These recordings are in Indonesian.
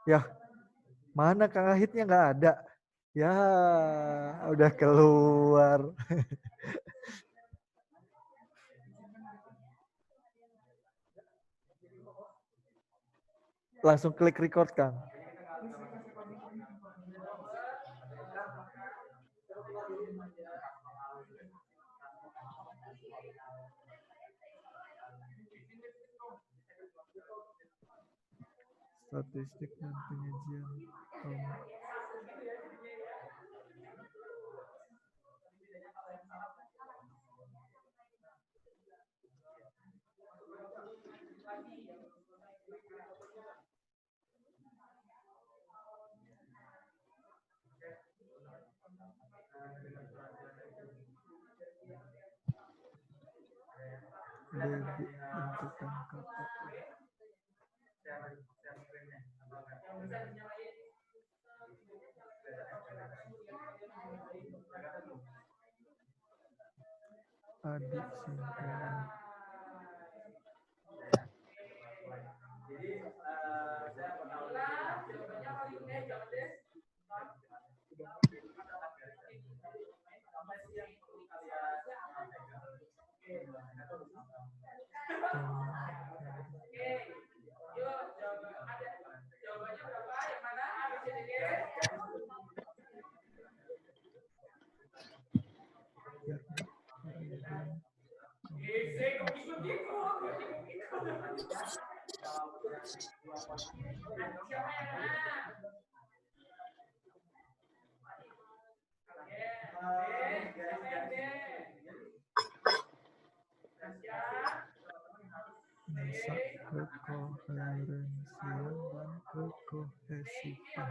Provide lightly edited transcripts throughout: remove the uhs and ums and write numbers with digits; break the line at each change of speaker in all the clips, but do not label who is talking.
Ya, mana Kang Ahitnya nggak ada. Ya, udah keluar. Langsung klik record, Kang. Statistik dan penyajian. Bentukan kata. Adik singkat. Bisa kekoherensian dan kekohesifan.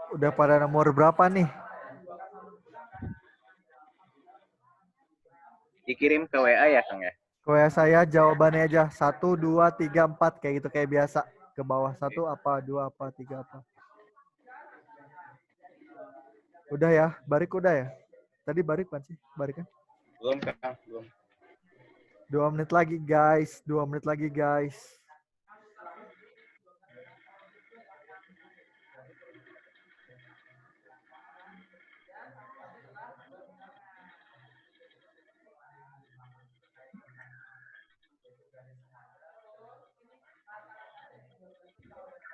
Udah pada nomor berapa nih?
Dikirim ke WA ya, Kang ya?
Ke WA saya jawabannya aja 1, 2, 3, 4 kayak gitu kayak biasa. Ke bawah 1 apa, 2 apa, 3 apa. Udah ya, Barik udah ya. Tadi Barik kan sih? Barik kan?
Belum, Kang, belum.
2 menit lagi guys, 2 menit lagi guys.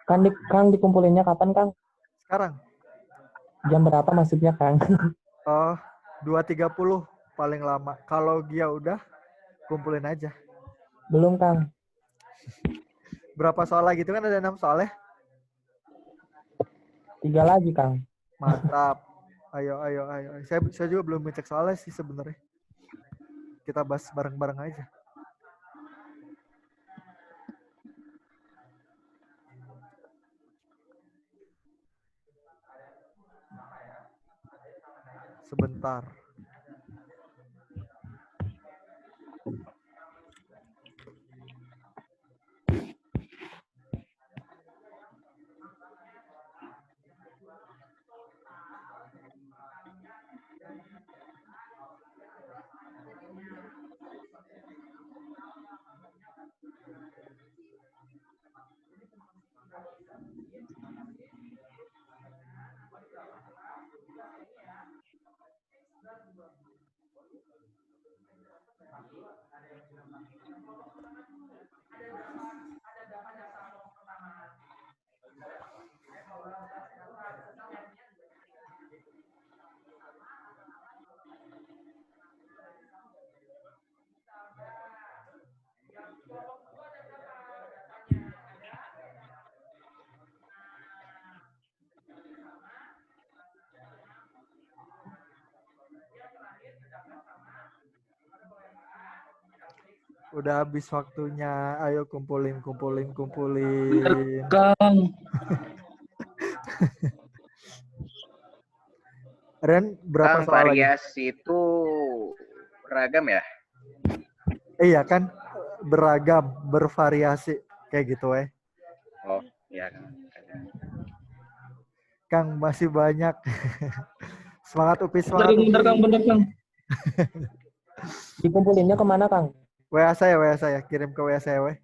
Kang dikumpulinnya kapan, Kang?
Sekarang.
Jam berapa maksudnya, Kang?
Oh, 2.30 paling lama. Kalau Gia udah, kumpulin aja.
Belum, Kang.
Berapa soal lagi? Itu kan ada 6 soal ya?
3 lagi, Kang.
Mantap. Ayo. Saya juga belum ngecek soalnya sih sebenarnya. Kita bahas bareng-bareng aja. Sebentar. Udah habis waktunya. Ayo kumpulin.
Kang.
Ren, berapa
Kang,
soal lagi?
variasi itu beragam ya?
Iya kan? Beragam, bervariasi. Kayak gitu
Oh, iya Kang.
Kang, masih banyak. Semangat Upi,
Bentar
semangat
Kang,
Upi.
bentar Kang.
Dikumpulinnya kemana, Kang?
WA saya. Kirim ke WA saya, weh.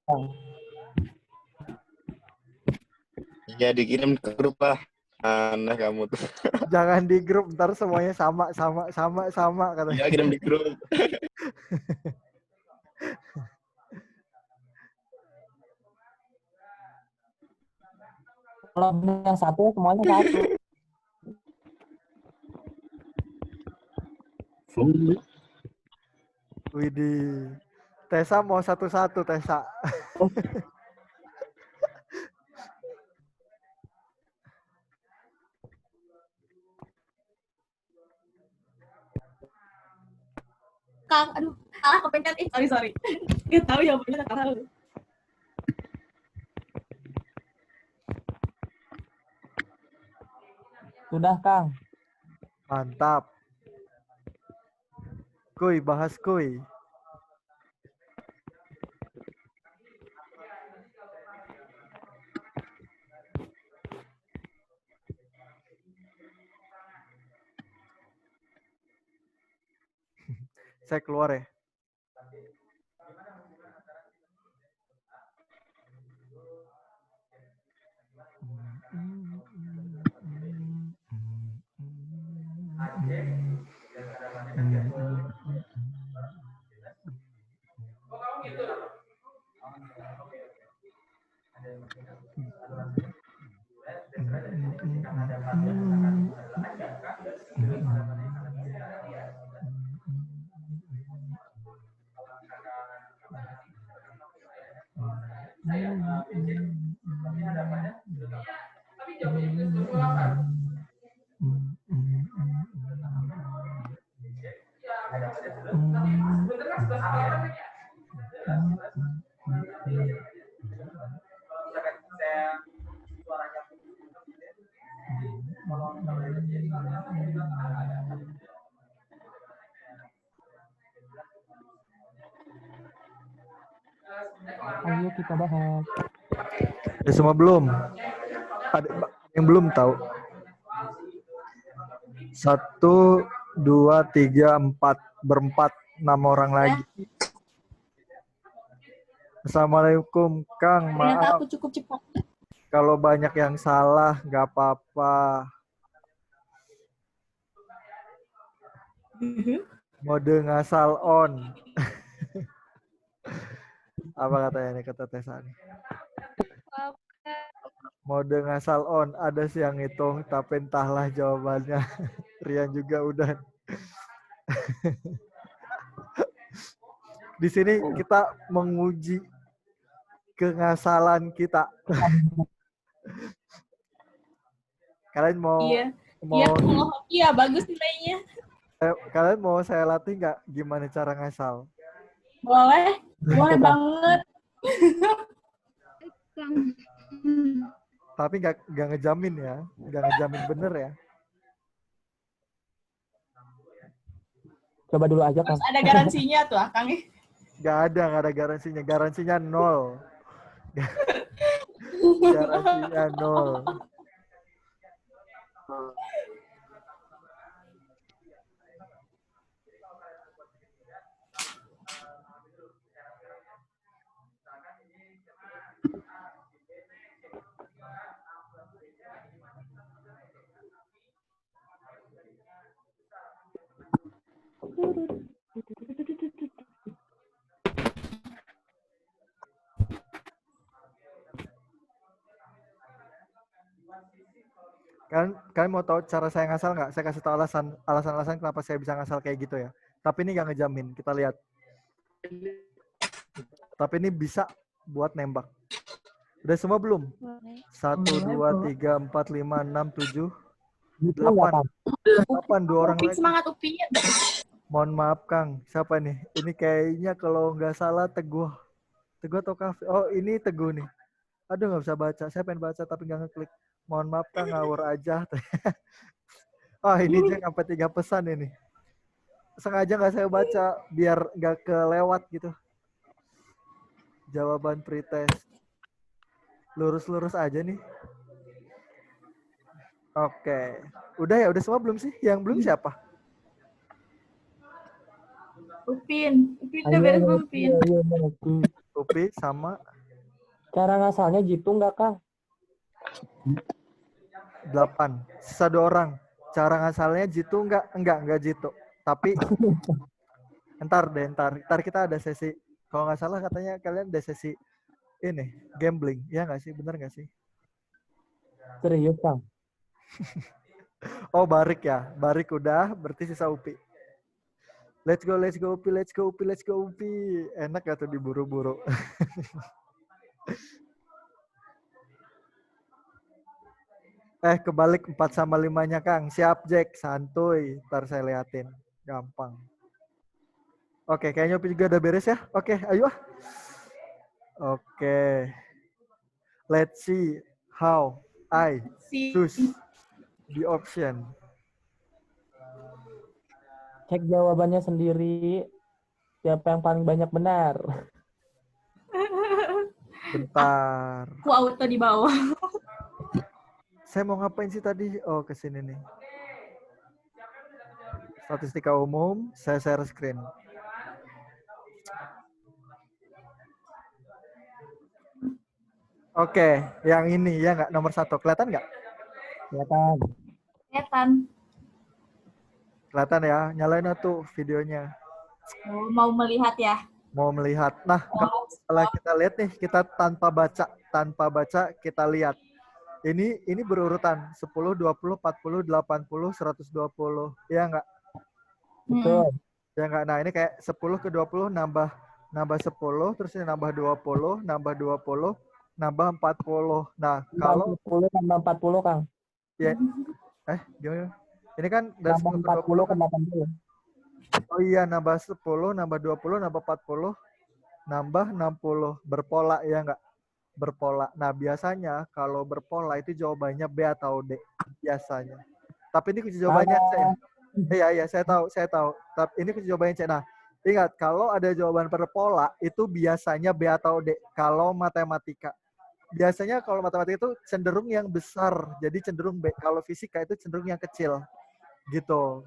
Kang.
Ya dikirim ke grup lah. Aneh kamu tuh.
Jangan di grup, ntar semuanya sama katanya.
Iya kirim di grup.
Kalau yang satu, semuanya satu.
Widih. Tessa mau satu-satu, Tessa.
Kang, aduh, salah kepencet. Sorry. Gak tahu ya, bener gak tahu.
Sudah, Kang.
Mantap. Kuy, bahas kuy. Saya keluar ya.
Ayo kita bahas.
Ya semua belum. Ada yang belum tahu. 1, 2, 3, 4. Berempat. 6 orang lagi. Assalamualaikum, Kang.
Ternyata
Maaf
aku cukup cepat.
kalau banyak yang salah, nggak apa-apa. Mode ngasal on. Apa katanya nih, kata Tessa nih? Mode ngasal on. Ada sih yang hitung, tapi entahlah jawabannya. Rian juga udah. Di sini kita menguji kengasalan kita. Kalian mau
Iya, bagus nilainya.
kalian mau saya latih nggak gimana cara ngasal?
Boleh banget.
Tapi nggak ngejamin ya, nggak ngejamin bener ya.
Coba dulu aja, Kang.
Harus ada garansinya tuh, Kang.
Nggak ada garansinya. Garansinya 0. Garansinya 0. Kalian mau tahu cara saya ngasal nggak? Saya kasih tahu alasan kenapa saya bisa ngasal kayak gitu ya. Tapi ini nggak ngejamin. Kita lihat. Tapi ini bisa buat nembak. Udah semua belum? 1, 2, 3, 4, 5, 6, 7,
Gitu nggak,
8.
Kang?
8, 2 orang
Upi,
lagi.
semangat Upi.
Mohon maaf, Kang. Siapa nih? Ini kayaknya kalau nggak salah Teguh. Teguh atau Kafe? Oh, ini Teguh nih. Aduh, nggak bisa baca. Saya pengen baca tapi nggak ngeklik. Mohon maaf, Kang. Ngawur aja. Oh, ini Jack sampai 3 pesan ini. Sengaja nggak saya baca biar nggak kelewat gitu. Jawaban pretest. Lurus-lurus aja nih. Oke. Udah ya? Udah semua belum sih? Yang belum siapa?
Upin. Upin udah
Ayo,
beres belum,
Meki,
Upin?
ayo, Meki.
Upi sama
Cara ngasalnya gitu nggak, Kang?
8. Sisa 2 orang. Cara ngasalnya jitu enggak jitu. Tapi ntar kita ada sesi. Kalau nggak salah katanya kalian ada sesi ini gambling, ya nggak sih? Bener nggak sih?
Serius, Kang?
Oh, Barik ya. Barik udah, berarti sisa Upi. Let's go Upi, let's go Upi. Enak gak tuh diburu-buru? Kebalik 4 sama 5-nya, Kang. Siap, Jack. Santuy. Ntar saya liatin. Gampang. Oke, kayaknya Upi juga udah beres ya. Oke, ayo. Oke. Let's see how I choose the option.
Cek jawabannya sendiri. Siapa yang paling banyak benar?
Bentar.
Aku auto di bawah.
Saya mau ngapain sih tadi? Oh, ke sini nih. Statistika umum, saya share screen. Oke, yang ini ya nggak nomor 1. Kelihatan nggak?
Kelihatan.
Kelihatan.
Kelihatan ya? Nyalain tuh videonya.
Oh, mau melihat ya?
Mau melihat. Nah, kalau setelah kita lihat nih, kita tanpa baca kita lihat. Ini berurutan 10, 20, 40, 80, 120. Ya nggak?
Betul.
Ya nggak? Nah, ini kayak 10 ke 20 nambah 10, terus ini nambah 20, nambah 20, nambah 40. Nah, kalau
40 tambah 40, Kang.
ya gimana? Ini kan dari
Tambah
10 ke
40
20
ke
kan.
80.
Oh iya, nambah 10, nambah 20, nambah 40, nambah 60. Berpola ya nggak? Berpola. Nah, biasanya kalau berpola itu jawabannya B atau D. Biasanya. Tapi ini kunci jawabannya C. Iya, saya tahu. Tapi ini kunci jawabannya C. Nah, ingat, kalau ada jawaban berpola, itu biasanya B atau D. Kalau matematika. Biasanya kalau matematika itu cenderung yang besar. Jadi cenderung B. Kalau fisika itu cenderung yang kecil. Gitu.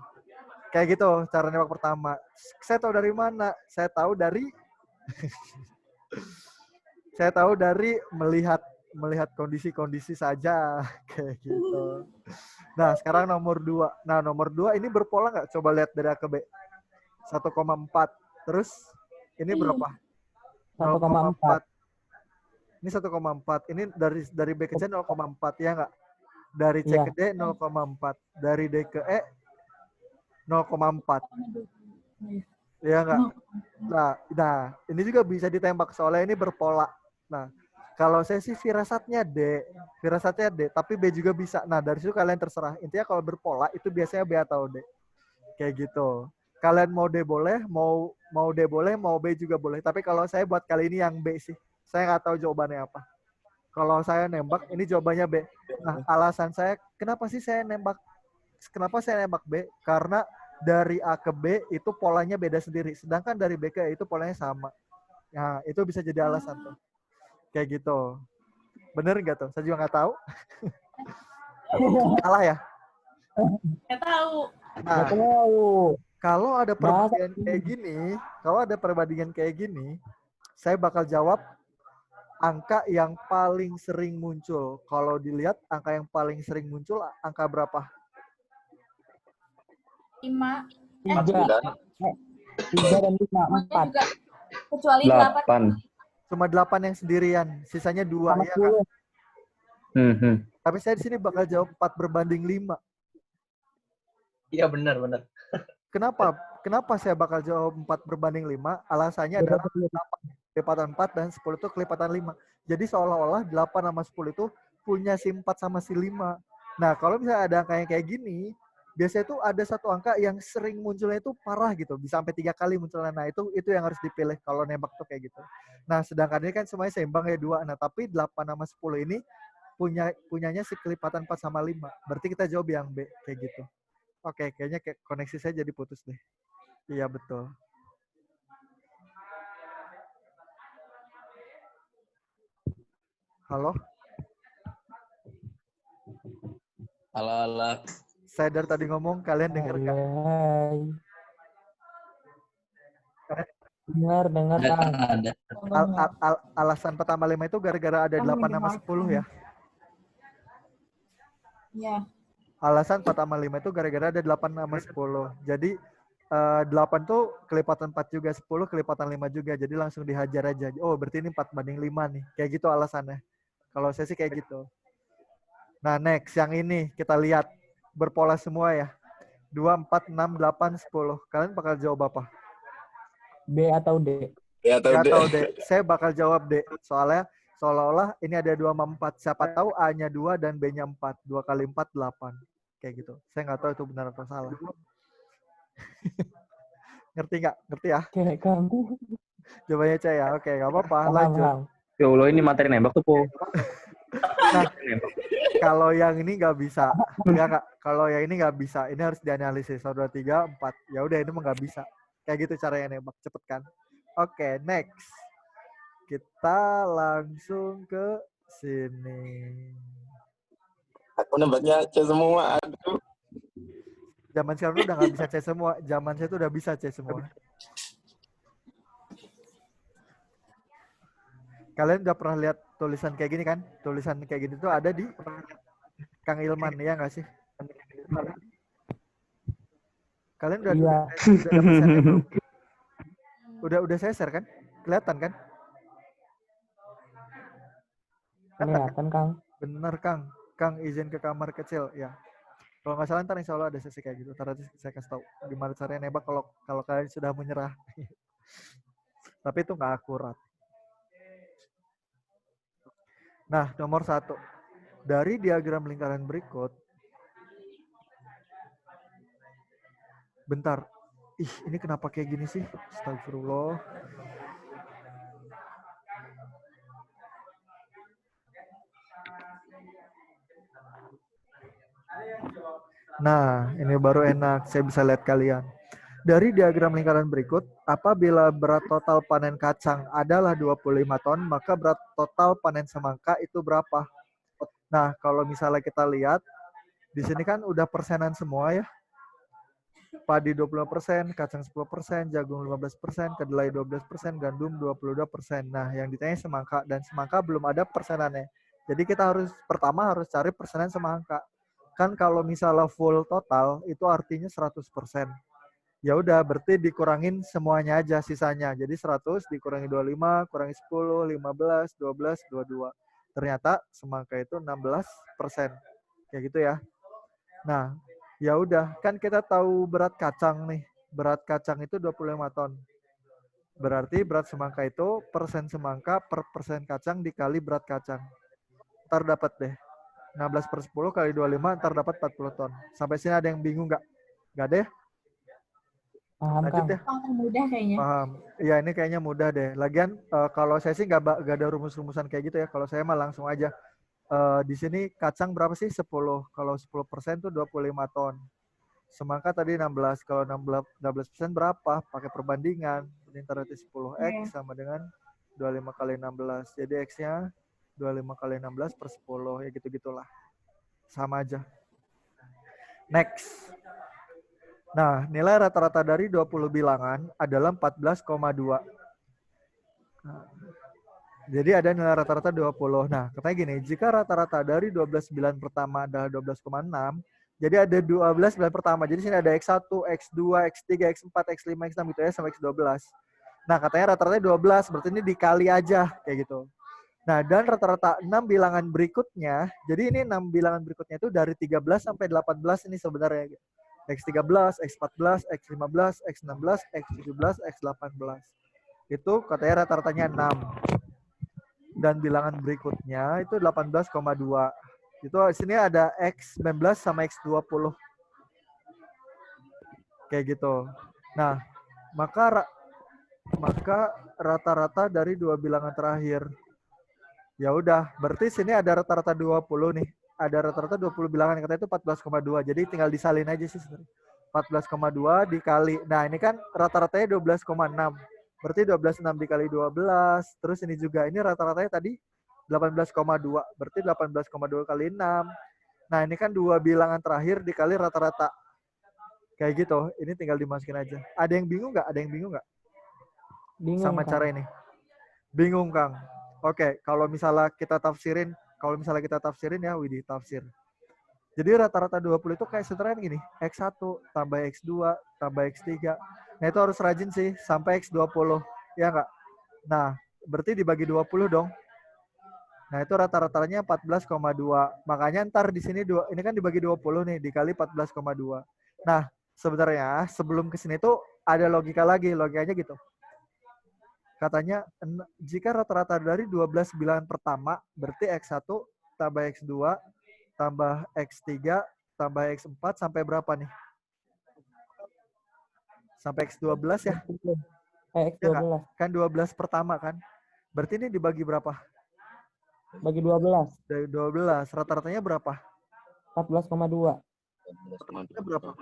Kayak gitu cara nembak pertama. Saya tahu dari mana? Saya tahu dari melihat kondisi-kondisi saja kayak gitu. Nah, sekarang nomor 2. Nah, nomor 2 ini berpola nggak? Coba lihat dari A ke B. 1,4. Terus ini berapa?
1,4.
Ini 1,4. Ini dari B ke C 0,4 ya nggak? Dari C
Iya.
ke D 0,4. Dari D ke E 0,4. Ya nggak? Nah, ini juga bisa ditembak soalnya ini berpola. Nah, kalau saya sih firasatnya D, tapi B juga bisa. Nah, dari situ kalian terserah. Intinya kalau berpola itu biasanya B atau D. Kayak gitu. Kalian mau D boleh, mau D boleh, mau B juga boleh. Tapi kalau saya buat kali ini yang B sih. Saya nggak tahu jawabannya apa. Kalau saya nembak, ini jawabannya B. Nah, alasan saya, kenapa saya nembak B? Karena dari A ke B itu polanya beda sendiri. Sedangkan dari B ke E itu polanya sama. Nah, itu bisa jadi alasan tuh. Kayak gitu. Bener nggak tuh? Saya juga nggak tahu. Salah ya?
Nggak tahu.
Nah,
Nggak tahu.
kalau ada perbandingan kayak gini, saya bakal jawab angka yang paling sering muncul. Kalau dilihat angka yang paling sering muncul angka berapa?
5.
3 dan 5, 4.
Juga. Kecuali 8.
Cuma 8 yang sendirian, sisanya 2
Sama
ya kan?
10.
Tapi saya di sini bakal jawab 4 berbanding 5.
Iya benar.
Kenapa saya bakal jawab 4 berbanding 5? Alasannya adalah 8 kelipatan 4 dan 10 itu kelipatan 5. Jadi seolah-olah 8 sama 10 itu punya si 4 sama si 5. Nah, kalau misalnya ada angka yang kayak gini, biasanya tuh ada satu angka yang sering munculnya itu parah gitu, bisa sampai 3 kali munculnya. Nah, itu yang harus dipilih kalau nembak tuh kayak gitu. Nah, sedangkan ini kan semuanya seimbang ya 2. Nah, tapi 8 sama 10 ini punyanya si kelipatan 4 sama 5. Berarti kita jawab yang B kayak gitu. Oke, kayaknya koneksi saya jadi putus deh. Iya, betul. Halo?
Halo.
Saya dari tadi ngomong, kalian dengar nggak?
Hai. Dengar Kang.
Ada.
Alasan pertama 5 itu gara-gara ada 8 sama 10 ya?
Iya.
Alasan 4 sama 5 itu gara-gara ada 8 sama 10. Jadi 8 tuh kelipatan 4 juga, 10 kelipatan 5 juga. Jadi langsung dihajar aja. Oh, berarti ini 4:5 nih. Kayak gitu alasannya. Kalau saya sih kayak gitu. Nah, next. Yang ini kita lihat. Berpola semua ya. 2, 4, 6, 8, 10. Kalian bakal jawab apa?
B atau D?
Ya,
B atau D? Saya bakal jawab D. Soalnya seolah-olah ini ada 2 sama 4. Siapa tahu A-nya 2 dan B-nya 4. 2 kali 4, 8. Kayak gitu. Saya nggak tahu itu benar atau salah. Ngerti nggak? Ngerti ya?
Kayak Kang.
Jawabannya C ya? Oke, nggak apa-apa. Lanjut.
Paham.
Ya Allah, ini materi nembak tuh, Po.
Nah, kalau yang ini nggak bisa. Nggak. Kalau yang ini nggak bisa. Ini harus dianalisis. 1, 2, 3, 4. Ya udah, ini mah nggak bisa. Kayak gitu caranya nembak. Cepet kan? Oke, next. Kita langsung ke sini.
Aku nembaknya C semua. Aduh.
Zaman sekarang udah nggak bisa C semua. Zaman saya tuh udah bisa C semua. Kalian udah pernah lihat tulisan kayak gini kan? Tulisan kayak gini tuh ada di Kang Ilman, ya nggak sih? Kalian udah dapet share-nya belum? Udah saya share kan? Kelihatan kan?
Kelihatan Kang.
Bener Kang. Kang izin ke kamar kecil ya. Kalau nggak salah ntar insya Allah ada sesi kayak gitu. Ntar nanti saya kasih tahu gimana caranya nembak kalau kalian sudah menyerah. Tapi itu nggak akurat. Nah, nomor 1. Dari diagram lingkaran berikut. Bentar. Ih, ini kenapa kayak gini sih? Astagfirullah. Nah, ini baru enak. Saya bisa lihat kalian. Dari diagram lingkaran berikut, apabila berat total panen kacang adalah 25 ton, maka berat total panen semangka itu berapa? Nah, kalau misalnya kita lihat, di sini kan udah persenan semua ya. Padi 25%, kacang 10%, jagung 15%, kedelai 12%, gandum 22%. Nah, yang ditanya semangka, dan semangka belum ada persenannya. Jadi kita pertama harus cari persenan semangka. Kan kalau misalnya full total, itu artinya 100%. Ya udah, berarti dikurangin semuanya aja sisanya. Jadi 100 dikurangi 25, kurangi 10, 15, 12, 22. Ternyata semangka itu 16%. Kayak gitu ya. Nah, ya udah, kan kita tahu berat kacang nih. Berat kacang itu 25 ton. Berarti berat semangka itu persen semangka per persen kacang dikali berat kacang. Ntar dapat deh. 16/10 kali 25 ntar dapat 40 ton. Sampai sini ada yang bingung nggak? Nggak deh?
Paham
Lanjut
Kang.
ya.
Mudah kayaknya.
Paham. Iya, ini kayaknya mudah deh. Lagian kalau saya sih nggak ada rumus-rumusan kayak gitu ya. Kalau saya mah langsung aja. Di sini kacang berapa sih? 10. Kalau 10% tuh 25 ton. Semangka tadi 16. Kalau 16% berapa? Pakai perbandingan. Ini berarti 10X sama dengan 25 kali 16. Jadi X-nya 25 kali 16 per 10. Ya gitu-gitulah. Sama aja. Next. Nah, nilai rata-rata dari 20 bilangan adalah 14,2. Nah, jadi ada nilai rata-rata 20. Nah, katanya gini, jika rata-rata dari 12 bilangan pertama adalah 12,6, jadi ada 12 bilangan pertama. Jadi sini ada X1, X2, X3, X4, X5, X6 gitu ya, sampai X12. Nah, katanya rata-rata 12, berarti ini dikali aja, kayak gitu. Nah, dan rata-rata 6 bilangan berikutnya, jadi ini 6 bilangan berikutnya itu dari 13 sampai 18 ini sebenarnya. X13, X14, X15, X16, X17, X18. Itu katanya rata-ratanya 6. Dan bilangan berikutnya itu 18,2. Itu sini ada X19 sama X20. Kayak gitu. Nah, maka rata-rata dari dua bilangan terakhir. Ya udah, berarti sini ada rata-rata 20 nih. Ada rata-rata 20 bilangan, katanya itu 14,2. Jadi tinggal disalin aja sih sebenarnya. 14,2 dikali. Nah, ini kan rata-ratanya 12,6. Berarti 12,6 dikali 12. Terus ini juga, ini rata-ratanya tadi 18,2. Berarti 18,2 kali 6. Nah, ini kan dua bilangan terakhir dikali rata-rata. Kayak gitu. Ini tinggal dimasukin aja. Ada yang bingung nggak? Ada yang bingung nggak?
Bingung,
Sama
Kang.
cara ini? Bingung, Kang. Oke, kalau misalnya kita tafsirin ya, Widih, tafsir. Jadi rata-rata 20 itu kayak seteran gini, X1 tambah X2 tambah X3. Nah, itu harus rajin sih sampai X20, ya nggak? Nah, berarti dibagi 20 dong. Nah, itu rata-ratanya 14,2. Makanya ntar di sini ini kan dibagi 20 nih, dikali 14,2. Nah, sebenarnya sebelum ke sini tuh ada logika lagi, logikanya gitu. Katanya jika rata-rata dari 12 bilangan pertama, berarti X1 tambah X2 tambah X3 tambah X4 sampai berapa nih? Sampai X12 ya? Ya
X12.
nggak? Kan 12 pertama kan? Berarti ini dibagi berapa?
Bagi 12.
Dari 12. Rata-ratanya berapa?
14,2.
Rata-ratanya berapa?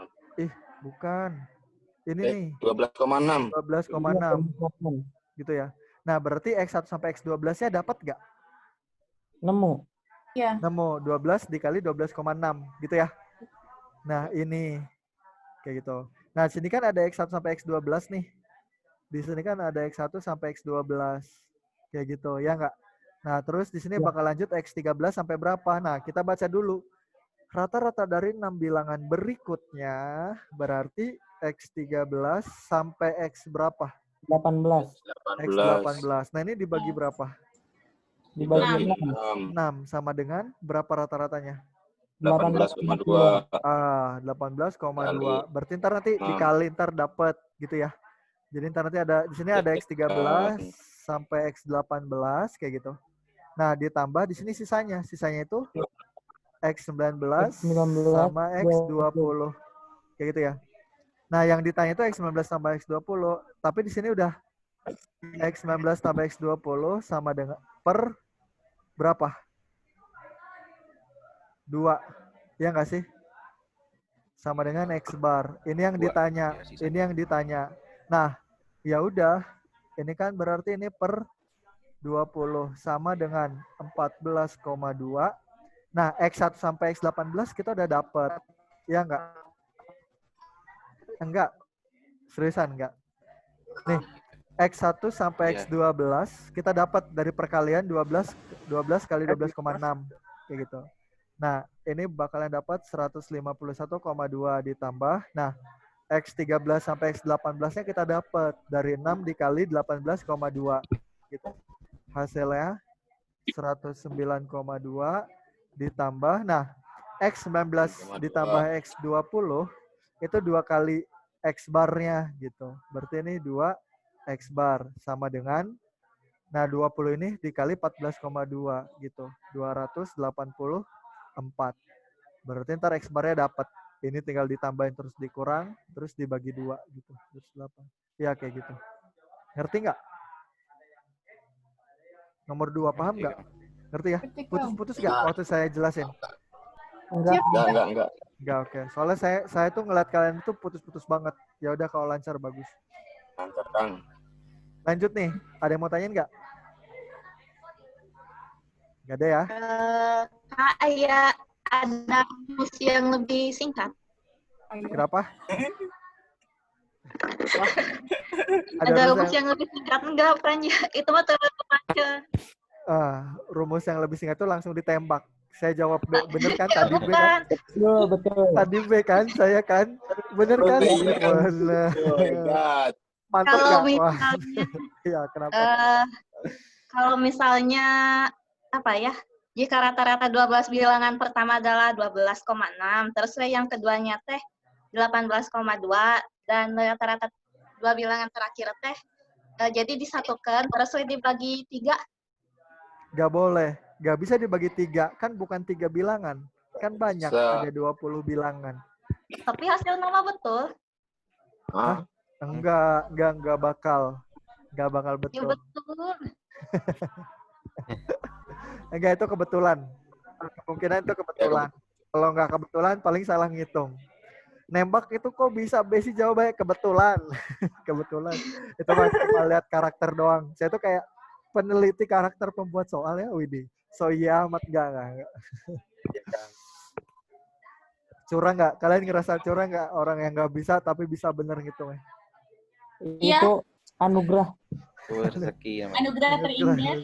Bukan. Ini nih.
12,6.
12,6. Gitu ya. Nah, berarti X1 sampai X12-nya dapat nggak?
Nemu.
Iya.
Nemu. 12 dikali 12,6. Gitu ya. Nah, ini. Kayak gitu. Nah, sini kan ada X1 sampai X12 nih. Di sini kan ada X1 sampai X12. Kayak gitu, ya nggak? Nah, terus di sini
Ya.
bakal lanjut X13 sampai berapa? Nah, kita baca dulu. Rata-rata dari 6 bilangan berikutnya berarti X13 sampai X berapa?
18.
X18. Nah, ini dibagi berapa?
Dibagi
6 sama dengan berapa rata-ratanya?
18,2.
18,2. Berarti ntar nanti dikali ntar dapat gitu ya. Jadi ntar nanti ada di sini ada X13 sampai X18 kayak gitu. Nah, ditambah di sini sisanya. Sisanya itu X19 sama X20. Kayak gitu ya. Nah, yang ditanya itu X19 tambah X20. Tapi di sini udah X19 tambah X20 sama dengan per berapa? 2. Ya nggak sih? Sama dengan X bar. Ini yang ditanya. Ini yang ditanya. Nah, ya udah. Ini kan berarti ini per 20 sama dengan 14,2. Nah, X1 sampai X18 kita udah dapat. Ya enggak? Enggak. Seriusan enggak? Nih, X1 sampai X12 kita dapat dari perkalian 12 kali 12,6 kayak gitu. Nah, ini bakalan dapat 151,2 ditambah. Nah, X13 sampai X18-nya kita dapat dari 6 dikali 18,2 gitu. Hasilnya 109,2 ditambah. Nah, X19 ditambah X20 itu 2 kali X bar-nya gitu. Berarti ini 2 X bar sama dengan, nah 20 ini dikali 14,2 gitu. 284. Berarti ntar X bar-nya dapat. Ini tinggal ditambahin terus dikurang, terus dibagi 2 gitu. Terus 8. Ya kayak gitu. Ngerti nggak? Nomor 2 paham nggak? Ngerti ya? Putus-putus nggak waktu saya jelasin?
Enggak.
Enggak.
Enggak, oke. Soalnya saya tuh ngeliat kalian tuh putus-putus banget. Ya udah kalau lancar bagus.
Lancar, Kang.
Lanjut nih. Ada yang mau tanyain nggak? Nggak ada ya?
Kayak ada rumus yang lebih singkat.
Kenapa?
Ada rumus yang lebih singkat enggak, Pranja? Itu mah terlalu panjang.
Rumus yang lebih singkat itu langsung ditembak. Saya jawab B. Bener kan tadi B kan?
Betul.
Tadi B kan? Saya kan? Bener kan? Bener. Mantap
Kalau
nggak?
misalnya,
Ya, kenapa?
kalau misalnya apa ya? Jika rata-rata 12 bilangan pertama adalah 12,6, terus yang keduanya teh 18,2 dan rata-rata 2 bilangan terakhir teh jadi disatukan terus dibagi 3.
Nggak boleh. Nggak bisa dibagi 3. Kan bukan 3 bilangan. Kan banyak,
Bisa.
ada 20 bilangan.
Tapi hasil nama betul.
Ah,
Enggak bakal. Enggak bakal
Ya
betul.
betul.
Enggak, itu kebetulan. Kemungkinan itu kebetulan. Kalau nggak kebetulan, paling salah ngitung. Nembak itu kok bisa B sih jawabnya kebetulan. Kebetulan. Itu mah cuma lihat karakter doang. Saya tuh kayak peneliti karakter pembuat soal ya, Widih. So iya amat enggak. Curang nggak? Kalian ngerasa curang nggak orang yang nggak bisa tapi bisa bener ngitungnya?
Iya.
Itu anugerah.
Rezeki namanya.
Anugerah terindah.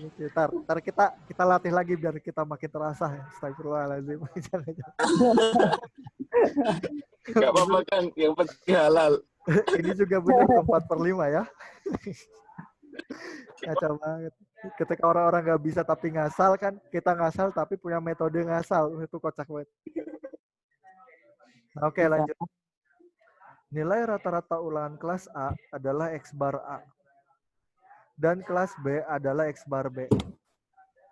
Ntar kita latih lagi biar kita makin terasa ya. Astagfirullahaladzim. Jangan.
nggak apa-apa kan, yang penting halal.
Ini juga bener 4/5 ya. Kacau banget. Ketika orang-orang nggak bisa tapi ngasal kan, kita ngasal tapi punya metode ngasal. Itu kocak banget. Nah, oke, lanjut. Nilai rata-rata ulangan kelas A adalah X bar A. Dan kelas B adalah X bar B.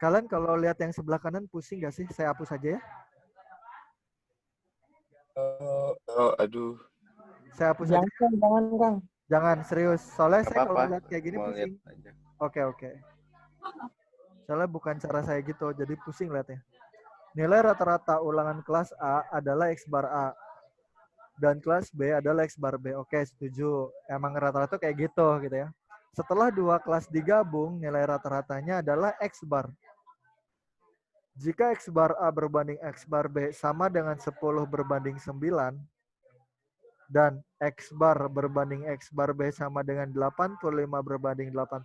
Kalian kalau lihat yang sebelah kanan pusing nggak sih? Saya hapus aja ya.
Aduh.
Saya hapus aja.
Jangan, Kang.
Jangan, serius. Soalnya saya kalau
Apa-apa.
lihat kayak gini
Mau
pusing.
lihat aja.
Oke. Soalnya bukan cara saya gitu, jadi pusing lihatnya. Nilai rata-rata ulangan kelas A adalah X bar A. Dan kelas B adalah X bar B. Oke, setuju. Emang rata-rata kayak gitu ya. Setelah 2 kelas digabung, nilai rata-ratanya adalah X bar. Jika X bar A berbanding X bar B sama dengan 10 berbanding 9, dan X bar berbanding X bar B sama dengan 85 berbanding 81,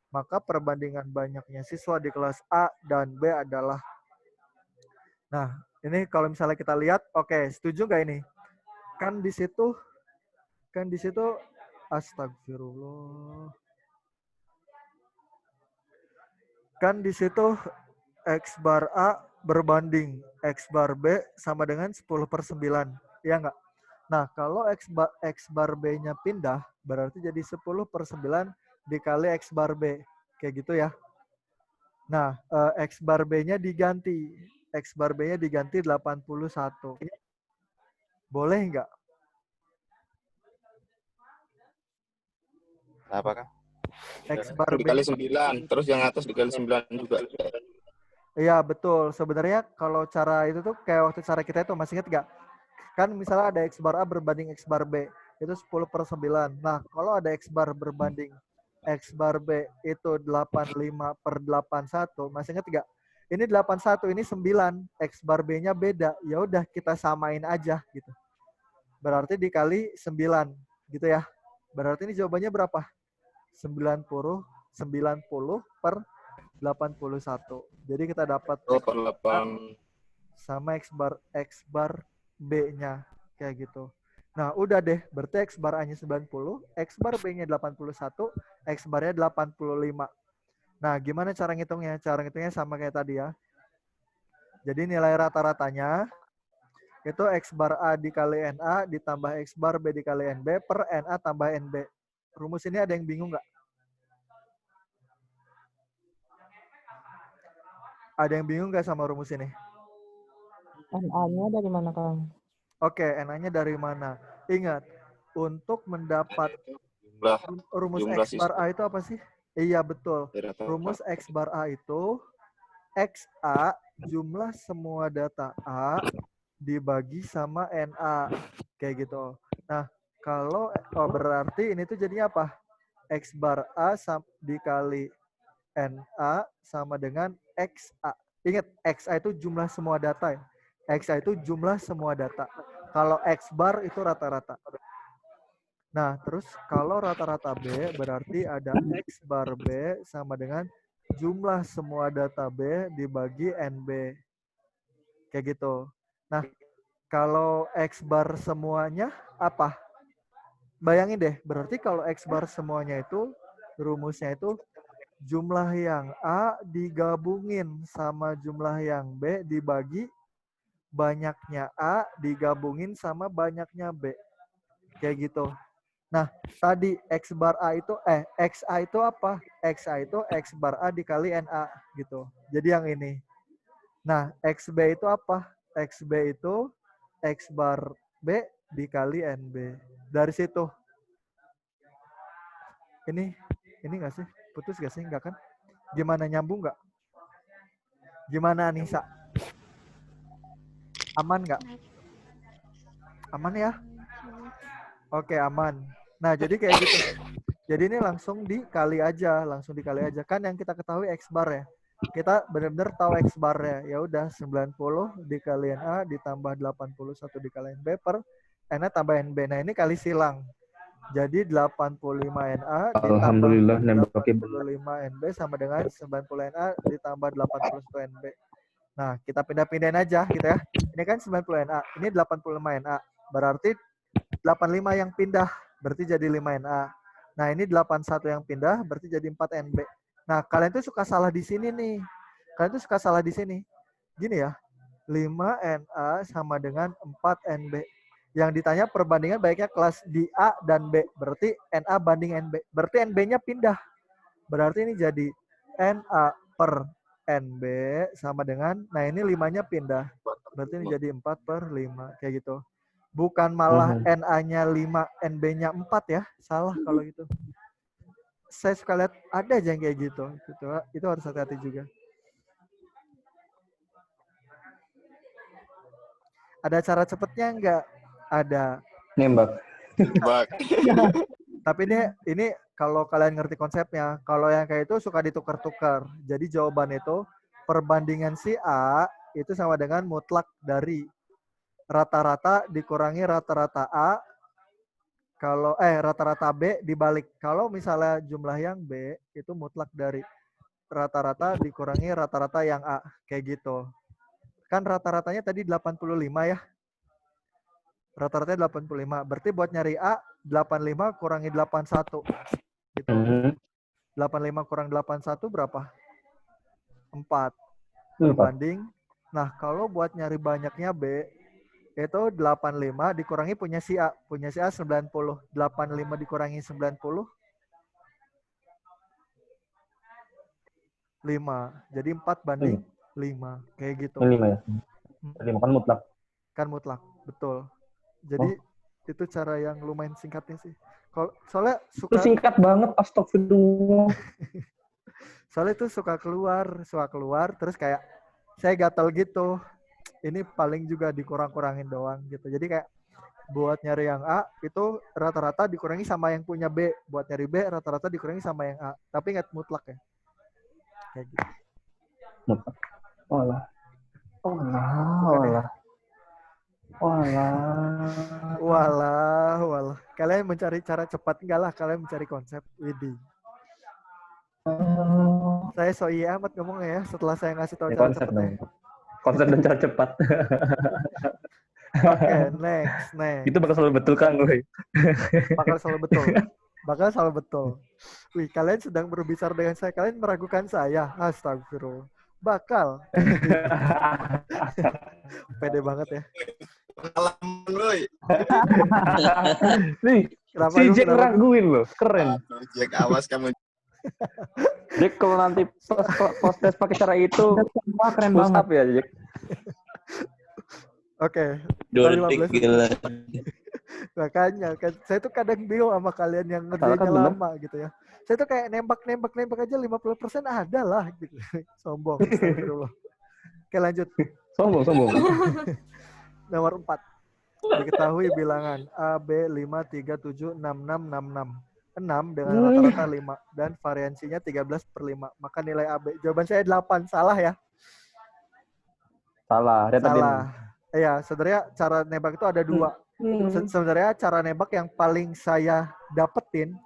maka perbandingan banyaknya siswa di kelas A dan B adalah. Nah, ini kalau misalnya kita lihat, oke, setuju nggak ini? Kan di situ astagfirullah. Kan di situ X bar A berbanding X bar B sama dengan 10/9. Iya nggak? Nah, kalau X bar B-nya pindah, berarti jadi 10/9 dikali X bar B. Kayak gitu ya. Nah, X bar B-nya diganti. X bar B-nya diganti 81. Boleh nggak?
Apakah?
X bar B.
Dikali 9, terus yang atas dikali 9 juga.
Iya, betul. Sebenarnya kalau cara itu tuh kayak waktu cara kita itu masih ingat nggak? Kan misalnya ada X bar A berbanding X bar B, itu 10/9. Nah, kalau ada X bar berbanding X bar B itu 85/81, masih ingat nggak? Ini 81, ini 9, X bar B-nya beda. Ya udah kita samain aja gitu. Berarti dikali 9 gitu ya. Berarti ini jawabannya berapa? 90/81. Jadi kita dapat
Oh, per 8.
sama X bar B-nya kayak gitu. Nah, udah deh, berarti X bar A-nya 90, X bar B-nya 81, X bar-nya 85. Nah, gimana cara ngitungnya? Cara ngitungnya sama kayak tadi ya. Jadi nilai rata-ratanya itu X bar A dikali NA ditambah X bar B dikali NB per NA tambah NB. Rumus ini ada yang bingung nggak? Ada yang bingung nggak sama rumus ini?
NA-nya dari mana, Kang?
Oke, NA-nya dari mana? Ingat, untuk mendapat rumus
jumlah
X bar A itu apa sih? Iya, betul. Rumus X bar A itu XA jumlah semua data A dibagi sama NA. Kayak gitu. Nah, kalau berarti ini tuh jadinya apa? X bar A dikali NA sama dengan XA. Ingat, XA itu jumlah semua data ya. XA itu jumlah semua data. Kalau X bar itu rata-rata. Nah, terus kalau rata-rata B berarti ada X bar B sama dengan jumlah semua data B dibagi NB. Kayak gitu. Nah, kalau X bar semuanya apa? Bayangin deh, berarti kalau X bar semuanya itu rumusnya itu jumlah yang A digabungin sama jumlah yang B dibagi banyaknya A digabungin sama banyaknya B. Kayak gitu. Nah, tadi X bar A itu, XA itu apa? XA itu X bar A dikali NA gitu. Jadi yang ini. Nah, XB itu apa? XB itu X bar B dikali NB. Dari situ. Ini nggak sih? Putus nggak sih? Nggak kan? Gimana, nyambung nggak? Gimana Nisa? Aman nggak? Aman ya? Oke, aman. Nah, jadi kayak gitu. Jadi ini langsung dikali aja. Kan yang kita ketahui X bar ya. Kita benar-benar tahu X bar ya. Ya udah 90 dikali NA ditambah 81 dikali NB per NA tambah NB. Nah, ini kali silang. Jadi 85 NA ditambah
Alhamdulillah nembaknya benar.
85 NB sama dengan 90 NA ditambah 81 NB. Nah, kita pindah-pindahin aja gitu ya. Ini kan 90 NA, ini 85 NA. Berarti 85 yang pindah, berarti jadi 5 NA. Nah, ini 81 yang pindah, berarti jadi 4 NB. Nah, kalian tuh suka salah di sini nih. Gini ya, 5 NA sama dengan 4 NB. Yang ditanya perbandingan baiknya kelas di A dan B. Berarti NA banding NB. Berarti NB-nya pindah. Berarti ini jadi NA per NB sama dengan, nah ini 5-nya pindah. Berarti ini jadi 4 per 5. Kayak gitu. Bukan malah NA-nya 5, NB-nya 4 ya. Salah kalau gitu. Saya suka lihat ada aja yang kayak gitu. Itu harus hati-hati juga. Ada cara cepetnya enggak? Ada.
Nembak.
Bak.
Tapi ini kalau kalian ngerti konsepnya, kalau yang kayak itu suka ditukar-tukar. Jadi jawaban itu perbandingan si A itu sama dengan mutlak dari rata-rata dikurangi rata-rata A. Kalau rata-rata B dibalik. Kalau misalnya jumlah yang B itu mutlak dari rata-rata dikurangi rata-rata yang A, kayak gitu. Kan rata-ratanya tadi 85 ya. Rata-ratanya 85. Berarti buat nyari A, 85 kurangi 81. Gitu. 85 kurang 81 berapa? 4. Berbanding. Nah, kalau buat nyari banyaknya B, itu 85 dikurangi punya si A. Punya si A 90. 85 dikurangi 90. 5. Jadi 4 banding 5. Kayak gitu.
5 ya? 5 kan mutlak.
Kan mutlak. Betul. Jadi itu cara yang lumayan singkatnya sih. Soalnya suka
Itu singkat banget, astagfirullah.
Soalnya itu suka keluar terus kayak saya gatal gitu. Ini paling juga dikurang-kurangin doang gitu. Jadi kayak buat nyari yang A itu rata-rata dikurangi sama yang punya B. Buat nyari B rata-rata dikurangi sama yang A. Tapi nggak mutlak ya. Kayak gitu.
Mutlak. Walah.
Kalian mencari cara cepat enggak lah, kalian mencari konsep. Widih. Saya so iya amat ngomongnya ya setelah saya ngasih tahu cara cepatnya.
Konsep dan cara cepat.
Oke, next.
Itu bakal selalu betul kan, gue?
Bakal selalu betul. Wih, kalian sedang berbicara dengan saya. Kalian meragukan saya. Astagfirullah. Bakal. Pede banget ya.
Pengalaman lo.
Nih, si Jack ngeraguin loh. Keren.
Jack, awas kamu.
Jack kalau nanti post tes pakai cara itu,
keren
push
banget
up ya, Jack.
Oke.
2 detik gila.
Makanya kan saya tuh kadang bingung sama kalian yang ngerjainnya lama gitu ya. Saya tuh kayak nembak aja 50% ada lah gitu. Sombong. Astagfirullah. Oke, lanjut.
Sombong.
Nomor 4. Diketahui bilangan A, B, 5, 3, 7, 6, 6, 6, 6. 6 dengan rata-rata 5. Dan variansinya 13/5. Maka nilai AB. Jawaban saya 8. Salah ya?
Salah.
Iya, sebenarnya cara nembak itu ada 2. Sebenarnya cara nembak yang paling saya dapetin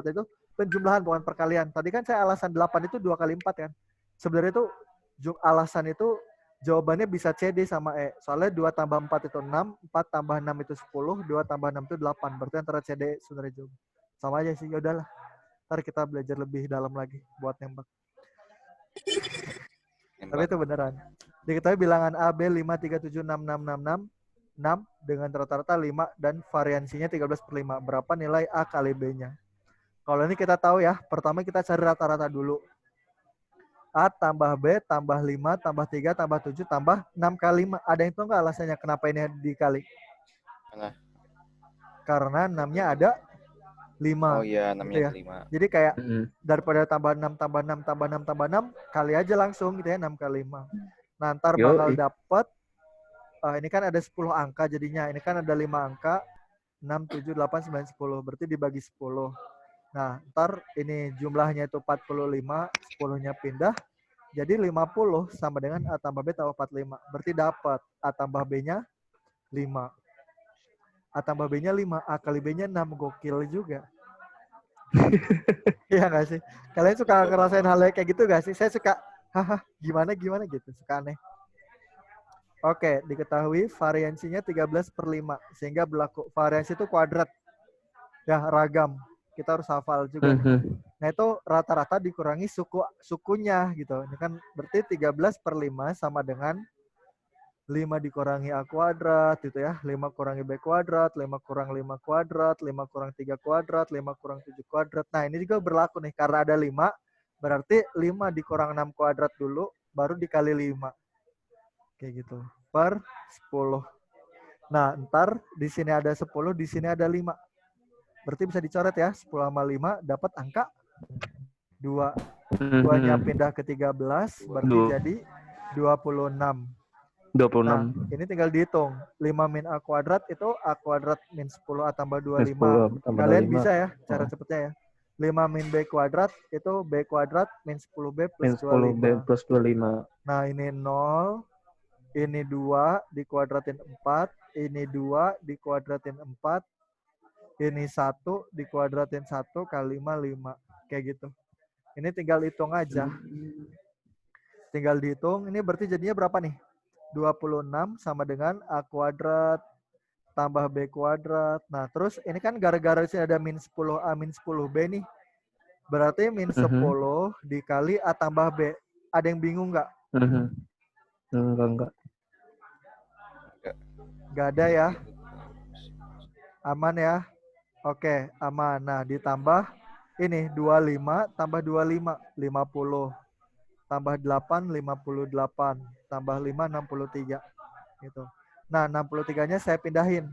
itu penjumlahan bukan perkalian. Tadi kan saya alasan 8 itu 2 kali 4 kan. Sebenarnya itu alasan itu jawabannya bisa CD sama E. Soalnya 2 tambah 4 itu 6, 4 tambah 6 itu 10, 2 tambah 6 itu 8. Berarti antara CD E sebenarnya jawab. Sama aja sih, yaudahlah. Ntar kita belajar lebih dalam lagi buat nembak. Tapi itu beneran. Diketahui bilangan A, B, 5, 3, 7, 6, 6, 6, 6. 6 dengan rata-rata 5 dan variansinya 13/5. Berapa nilai A kali B-nya? Kalau ini kita tahu ya, pertama kita cari rata-rata dulu. A tambah B tambah 5 tambah 3 tambah 7 tambah 6 kali 5. Ada yang tahu nggak alasannya kenapa ini dikali?
Mana?
Karena 6-nya ada 5.
Oh iya,
Gitu
namanya
ya.
5.
Jadi kayak
Mm-mm.
daripada tambah 6, tambah 6, tambah 6, tambah 6, kali aja langsung gitu ya, 6 kali 5. Nah, ntar
Yoi.
bakal dapat, ini kan ada 10 angka jadinya. Ini kan ada 5 angka, 6, 7, 8, 9, 10. Berarti dibagi 10. Nah, ntar ini jumlahnya itu 45, 10-nya pindah. Jadi 50 sama dengan A tambah B tambah 45. Berarti dapat A tambah B-nya 5. A tambah B-nya 5, A kali B-nya 6. Gokil juga. Iya nggak sih? Kalian suka ngerasain hal kayak gitu nggak sih? Saya suka, haha, gimana gitu. Suka aneh. Oke, diketahui variansinya 13/5. Sehingga berlaku variansi itu kuadrat. Ya, ragam. Kita harus hafal juga nih.
Mhm.
Nah, itu rata-rata dikurangi sukunya gitu. Ini kan berarti 13/5 sama dengan 5 dikurangi A kuadrat gitu ya. 5 kurangi B kuadrat, 5 kurang 5 kuadrat, 5 kurang 3 kuadrat, 5 kurang 7 kuadrat. Nah, ini juga berlaku nih. Karena ada 5, berarti 5 dikurang 6 kuadrat dulu, baru dikali 5. Kayak gitu. Per 10. Nah, ntar di sini ada 10, di sini ada 5. Berarti bisa dicoret ya. 10 sama 5 dapat angka 2. 2-nya pindah ke 13, berarti
Dua-
jadi 26.
26.
Nah, ini tinggal dihitung. 5 min A kuadrat itu A kuadrat min 10 A tambah 25.
10 tambah
Kalian
25.
bisa ya cara cepetnya ya. 5 min B kuadrat itu B kuadrat min 10B plus
Min 10B
25.
plus 25.
Nah, ini 0. Ini 2 dikuadratin 4. Ini 2 dikuadratin 4. Ini 1 dikuadratin 1 kali 5, 5. Kayak gitu. Ini tinggal hitung aja. Tinggal dihitung. Ini berarti jadinya berapa nih? 26 sama dengan A kuadrat tambah B kuadrat. Nah, terus ini kan gara-gara sini ada min 10A min 10B nih. Berarti min 10 dikali A tambah B. Ada yang bingung nggak?
Enggak.
Nggak ada ya? Aman ya? Oke, aman. Nah, ditambah ini 25 tambah 25, 50. Tambah 8, 58. Tambah 5, 63. Gitu. Nah, 63-nya saya pindahin.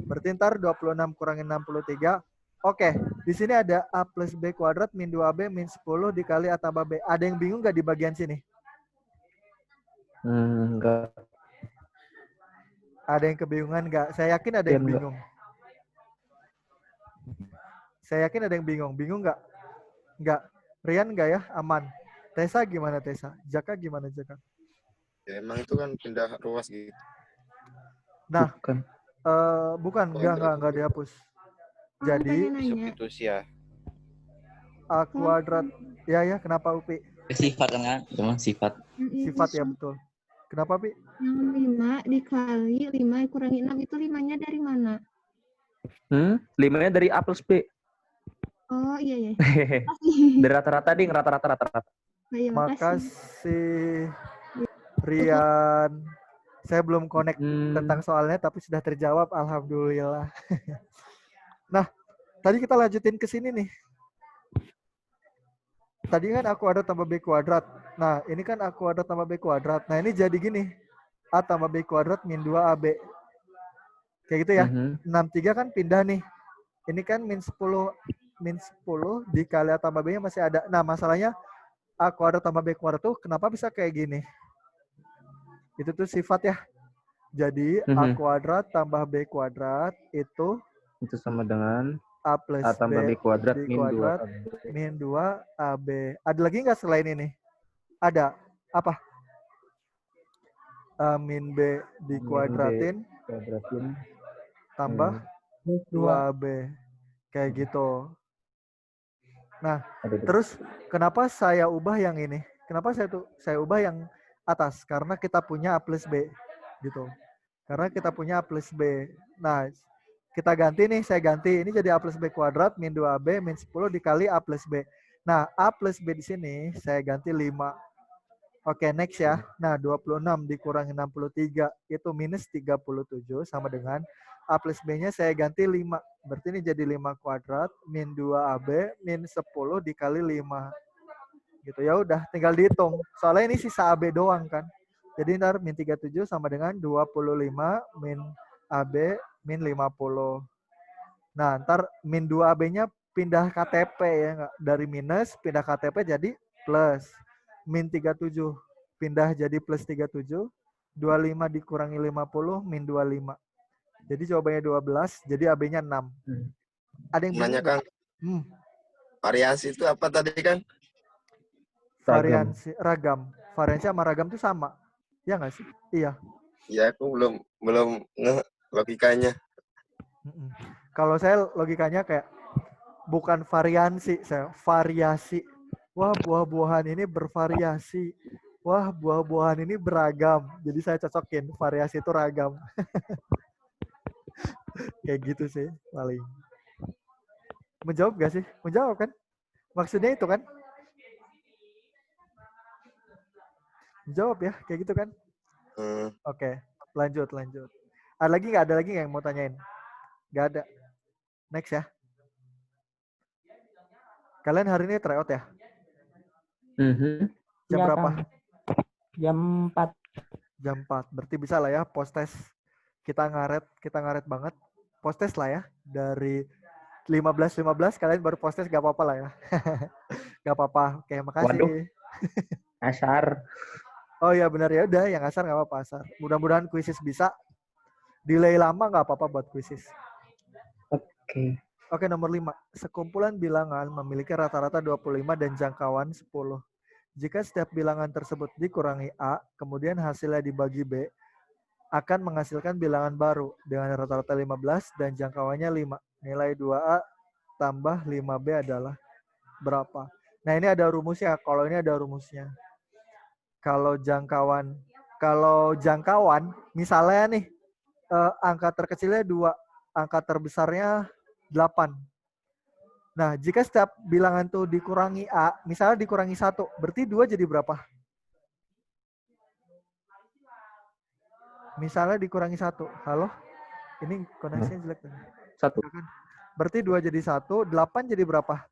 Berarti ntar 26 kurangin 63. Oke, di sini ada A plus B kuadrat min 2B min 10 dikali A tambah B. Ada yang bingung nggak di bagian sini?
Enggak.
Ada yang kebingungan nggak? Saya yakin ada yang
Enggak.
bingung. Saya yakin ada yang bingung. Bingung nggak? Nggak. Rian nggak ya? Aman. Tessa gimana Tessa? Jaka gimana Jaka?
Ya, emang itu kan pindah ruas gitu.
Nah,
Bukan.
bukan, enggak dihapus. Jadi
Substitusi ya.
A kuadrat. Ya, kenapa Upi?
Sifat kan? Cuma sifat.
Sifat ya, betul. Kenapa, Pi?
Yang 5 dikali 5 kurangi 6 itu 5-nya dari mana?
5-nya dari A plus B.
Oh iya.
Dari rata-rata ding, rata-rata.
Oh, iya,
Makasih Rian. Saya belum connect tentang soalnya tapi sudah terjawab, alhamdulillah. Nah, tadi kita lanjutin ke sini nih. Tadi kan A kuadrat tambah B kuadrat. Nah, ini kan A kuadrat tambah B kuadrat. Nah, ini jadi gini. A tambah B kuadrat min 2AB. Kayak gitu ya. 63 kan pindah nih. Ini kan min 10 dikali A tambah B-nya masih ada. Nah, masalahnya A kuadrat tambah B kuadrat tuh kenapa bisa kayak gini? Itu tuh sifat ya. Jadi A kuadrat tambah B kuadrat itu
sama dengan
A plus
A tambah B kuadrat
min 2 AB. Ada lagi nggak selain ini? Ada. Apa? A min B dikuadratin tambah 2AB. Kayak gitu. Nah, terus kenapa saya ubah yang ini? Kenapa saya ubah yang atas? Karena kita punya A plus B. Gitu. Karena kita punya A plus B. Nah, kita ganti nih, saya ganti. Ini jadi A plus B kuadrat min 2AB min 10 dikali A plus B. Nah, A plus B di sini saya ganti 5. Oke, next ya. Nah, 26 dikurangi 63 itu minus 37 sama dengan A plus B-nya saya ganti 5. Berarti ini jadi 5 kuadrat min 2AB min 10 dikali 5. Gitu ya udah, tinggal dihitung. Soalnya ini sisa AB doang kan. Jadi ntar min 37 sama dengan 25 min AB min 50. Nah, ntar min 2AB-nya pindah KTP ya. Dari minus pindah KTP jadi plus. Min 37 pindah jadi plus 37. 25 dikurangi 50 min 25. Jadi jawabannya 12, jadi AB-nya 6. Ada yang
Nanya,
bingung?
Kang. Variasi itu apa tadi, Kang?
Variansi ragam. Variansi sama ragam itu sama. Ya nggak sih? Iya.
Ya, aku belum nge logikanya.
Kalau saya logikanya kayak bukan variansi, saya variasi. Wah, buah-buahan ini bervariasi. Wah, buah-buahan ini beragam. Jadi saya cocokin variasi itu ragam. Kayak gitu sih paling. Menjawab gak sih? Menjawab kan? Maksudnya itu kan? Jawab ya, kayak gitu kan? Oke, lanjut. Ada lagi nggak? Ada lagi nggak yang mau tanyain? Nggak ada. Next ya. Kalian hari ini tryout ya? Jam
Iya,
berapa?
Kang. Jam 4.
Jam 4. Berarti bisa lah ya post test. Kita ngaret banget. Post test lah ya. Dari 15 kalian baru post test gak apa-apa lah ya. Gak apa-apa. Oke, makasih.
Waduh. Asar.
Oh iya benar ya udah, yang asar nggak apa-apa asar. Mudah-mudahan kuisis bisa. Delay lama nggak apa-apa buat kuisis.
Oke.
Oke, nomor 5. Sekumpulan bilangan memiliki rata-rata 25 dan jangkauan 10. Jika setiap bilangan tersebut dikurangi A, kemudian hasilnya dibagi B, akan menghasilkan bilangan baru dengan rata-rata 15 dan jangkauannya 5. Nilai 2A tambah 5B adalah berapa? Nah, ini ada rumusnya. Kalau ini ada rumusnya. Kalau jangkauan, misalnya nih, angka terkecilnya 2, angka terbesarnya 8. Nah, jika setiap bilangan tuh dikurangi A, misalnya dikurangi 1, berarti 2 jadi berapa? Misalnya dikurangi 1. Halo? Ini koneksinya jelek.
1.
Berarti 2 jadi 1, 8 jadi berapa?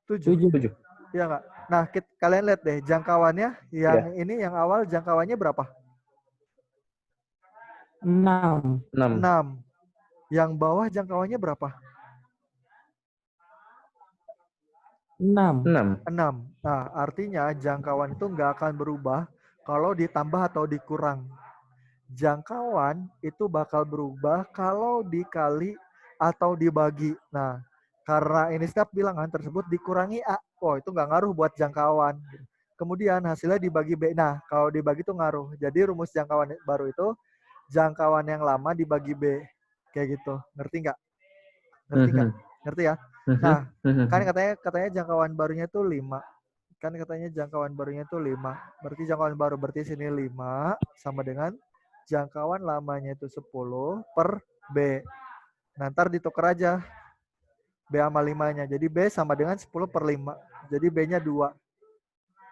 7. Iya nggak? Nah, kalian lihat deh, jangkauannya yang ini yang awal jangkauannya berapa?
6.
6. Yang bawah jangkauannya berapa?
6.
6. Nah, artinya jangkauan itu nggak akan berubah kalau ditambah atau dikurang. Jangkauan itu bakal berubah kalau dikali atau dibagi. Nah, karena ini setiap bilangan tersebut dikurangi A. Oh, itu nggak ngaruh buat jangkauan. Kemudian hasilnya dibagi B. Nah, kalau dibagi itu ngaruh. Jadi rumus jangkauan baru itu jangkauan yang lama dibagi B. Kayak gitu. Ngerti nggak? Ngerti ya? Nah, kan katanya jangkauan barunya itu 5. Kan katanya jangkauan barunya itu 5. Berarti jangkauan baru berarti sini 5 sama dengan jangkauan lamanya itu 10 per B. Nah, ntar ditukar aja. B sama 5-nya. Jadi B sama dengan 10 per 5. Jadi B-nya 2.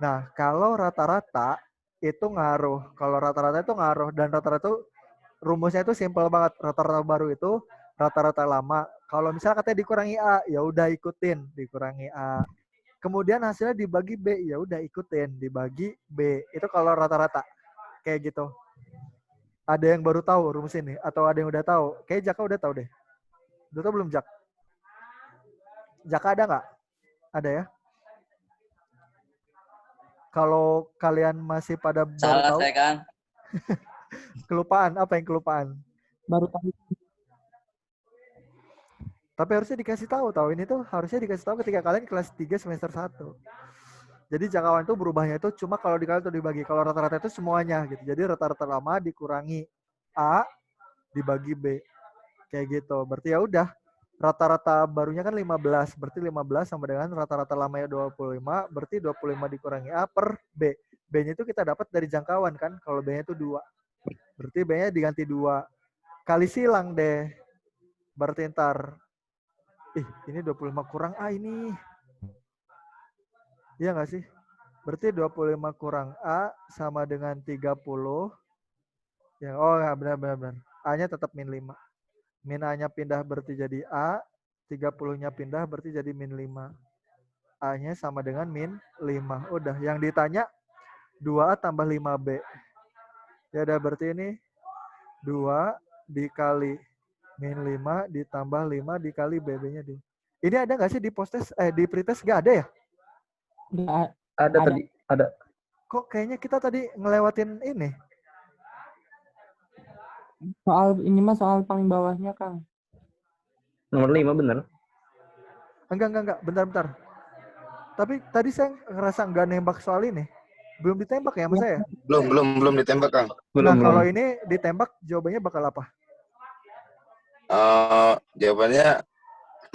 Nah, kalau rata-rata itu ngaruh. Kalau rata-rata itu ngaruh. Dan rata-rata itu rumusnya itu simpel banget. Rata-rata baru itu rata-rata lama. Kalau misalnya katanya dikurangi A, ya udah ikutin. Dikurangi A. Kemudian hasilnya dibagi B, ya udah ikutin. Dibagi B. Itu kalau rata-rata. Kayak gitu. Ada yang baru tahu rumus ini? Atau ada yang udah tahu? Kayaknya Jaka udah tahu deh. Udah tahu belum, Jak? Jaka ada nggak? Ada ya? Kalau kalian masih pada baru
Salah
tahu.
saya, Kang.
Kelupaan. Apa yang kelupaan?
Baru tahu.
Tapi harusnya dikasih tahu. Ini tuh harusnya dikasih tahu ketika kalian kelas 3 semester 1. Jadi jangkauan itu berubahnya itu cuma kalau dikali atau dibagi. Kalau rata-rata itu semuanya gitu. Jadi rata-rata lama dikurangi A dibagi B. Kayak gitu. Berarti ya udah. Rata-rata barunya kan 15. Berarti 15 sama dengan rata-rata lamanya 25. Berarti 25 dikurangi A per B. B-nya itu kita dapat dari jangkauan kan. Kalau B-nya itu 2. Berarti B-nya diganti 2. Kali silang deh. Berarti ntar. Ini 25 kurang A ini. Iya nggak sih? Berarti 25 kurang A sama dengan 30. Ya, oh ya, benar. A-nya tetap min 5. Min A-nya pindah berarti jadi A, 30-nya pindah berarti jadi min 5. A-nya sama dengan min 5. Udah, yang ditanya 2A tambah 5B. Ya udah, berarti ini 2 dikali min 5 ditambah 5 dikali BB-nya di. Ini ada nggak sih di postes, di pretest nggak ada ya?
Nggak
Ada tadi, ada.
Kok kayaknya kita tadi ngelewatin ini?
Soal paling bawahnya, Kang.
Nomor 5 bener.
Enggak. Bentar. Tapi tadi saya ngerasa nggak nembak soal ini. Belum ditembak ya sama saya?
Belum ditembak, Kang.
Nah, kalau ini ditembak, jawabannya bakal apa?
Jawabannya